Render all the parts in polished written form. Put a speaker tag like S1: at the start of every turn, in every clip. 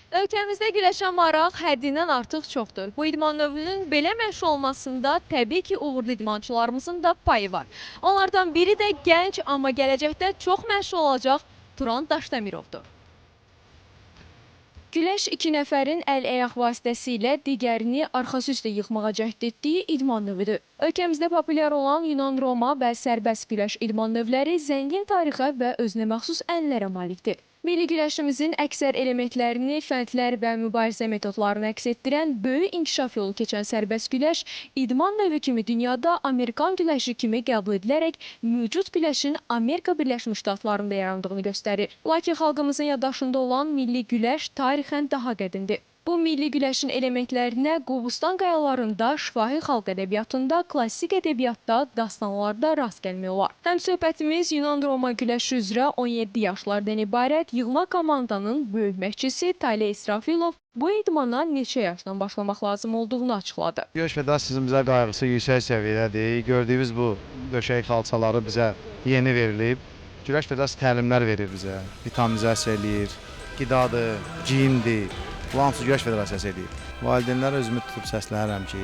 S1: Ölkəmizdə güləşə maraq həddindən artıq çoxdur. Bu idman növünün belə məşhur olmasında təbii ki, uğurlu idmançılarımızın da payı var. Onlardan biri də gənc, amma gələcəkdə çox məşhur olacaq Turan Daşdəmirovdur. Güləş iki nəfərin əl-ayaq vasitəsilə digərini arxası üstə yıxmağa cəhd etdiyi idman növüdür. Ölkəmizdə populyar olan Yunan-Roma və sərbəst güləş idman növləri zəngin tarixə və özünə məxsus ənənələrə malikdir. Milli güləşimizin əksər elementlərini, fəndlər və mübarizə metodlarını əks etdirən böyük inkişaf yolu keçən sərbəst güləş idman növü kimi dünyada Amerikan güləşi kimi qəbul edilərək mövcud güləşin Amerika Birləşmiş Ştatlarında yarandığını göstərir. Lakin xalqımızın yaddaşında olan milli güləş tarixən daha qədimdir. Bu milli güləşin elementlərinə Qobustan qayalarında, şifahi xalq ədəbiyyatında, klassik ədəbiyyatda, dastanlarda rast gəlmək olar. Həm söhbətimiz Yunan-Roma güləşi üzrə 17 yaşlardan ibarət yığma komandanın böyük məşqçisi Taleh İsrafilov bu idmana neçə yaşdan başlamaq lazım olduğunu açıqladı.
S2: Güləş federasiyamızın bizə qayğısı yüksək səviyyədədir. Gördüyümüz bu döşək xalçaları bizə yeni verilib. Güləş federasiyası təlimlər verir bizə. Vitaminizasiya eləyir, qidadır, geyimdir. Bu hamısı Güləş federasiyası eləyir. Valideynlər özümü tutub səslənirəm ki,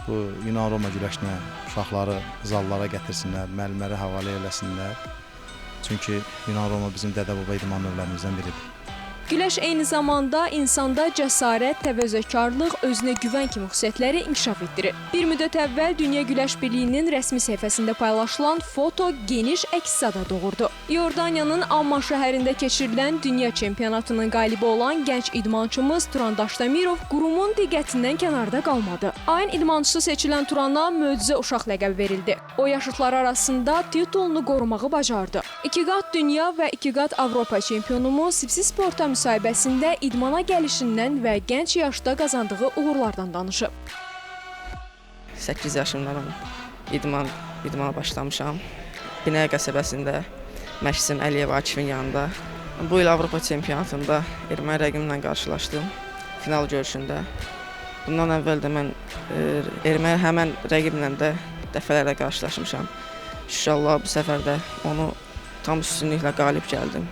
S2: bu Yunan-Roma güləşinə uşaqları zallara gətirsinlər, müəllimləri havalə eləsinlər. Çünki Yunan-Roma bizim dədə-baba idman növlərimizdən biridir.
S1: Güləş eyni zamanda insanda cəsarət, təvəzzökarlıq, özünə güvən kimi xüsusiyyətləri inkişaf etdirir. Bir müddət əvvəl Dünya Güləş Birliyinin rəsmi səhifəsində paylaşılan foto geniş əks-səda doğurdu. İordaniyanın Amman şəhərində keçirilən dünya çempionatının qalibi olan gənc idmançımız Turan Daşdəmirov qurumun diqqətindən kənarda qalmadı. Ayın idmançısı seçilən Turana möcüzə uşaq ləqəbi verildi. O yaşıtları arasında titulunu qorumağı bacardı. 2 qat dünya və 2 qat Avropa çempionumuz Sipsi Sporta müsahibəsində idmana gəlişindən və gənc yaşda qazandığı uğurlardan danışıb.
S3: 8 yaşımda mən idmana başlamışam. Binəyə qəsəbəsində məşqçim Əliyev Akifin yanında. Bu il Avropa çempionatında erməni rəqibimlə qarşılaşdım final görüşündə. Bundan əvvəl də mən həmən rəqiblə də dəfələrlə qarşılaşmışam. İnşallah bu səfər də onu tam üstünlüklə qalib gəldim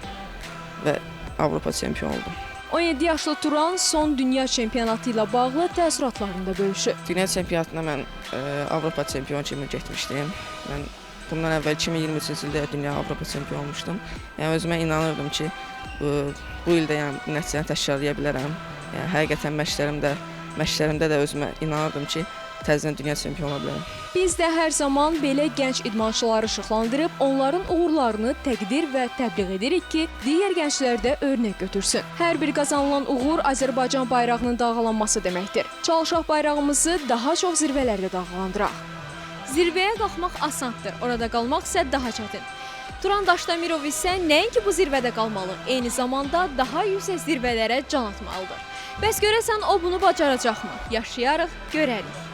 S3: və Avropa çempionu oldum.
S1: 17 yaşlı Turan son dünya çempionatı ilə bağlı təəssüratlarını da bölüşüb.
S3: Dünya çempionatına mən Avropa çempionu kimi getmişdim. Mən bundan əvvəl 2023-cü ildə dünya Avropa çempionu olmuşdum. Yəni özümə inanırdım ki, bu ildə yəni nəticəni təkrarlaya bilərəm. Yəni həqiqətən məşqlərimdə də özümə inanırdım ki, təzədən dünya çempionu ola bilərəm.
S1: Biz də hər zaman belə gənc idmançıları işıqlandırıb, onların uğurlarını təqdir və təbliğ edirik ki, digər gənclər də örnək götürsün. Hər bir qazanılan uğur Azərbaycan bayrağının dalğalanması deməkdir. Çalışaq bayrağımızı daha çox zirvələrdə dalğalandıraq. Zirvəyə qalxmaq asandır, orada qalmaq isə daha çətin. Turan Daşdəmirov isə nəinki bu zirvədə qalmalı, eyni zamanda daha yüksək zirvələrə can atmalıdır. Bəs görəsən o bunu bacaracaqmı? Yaşayarıq, görərik.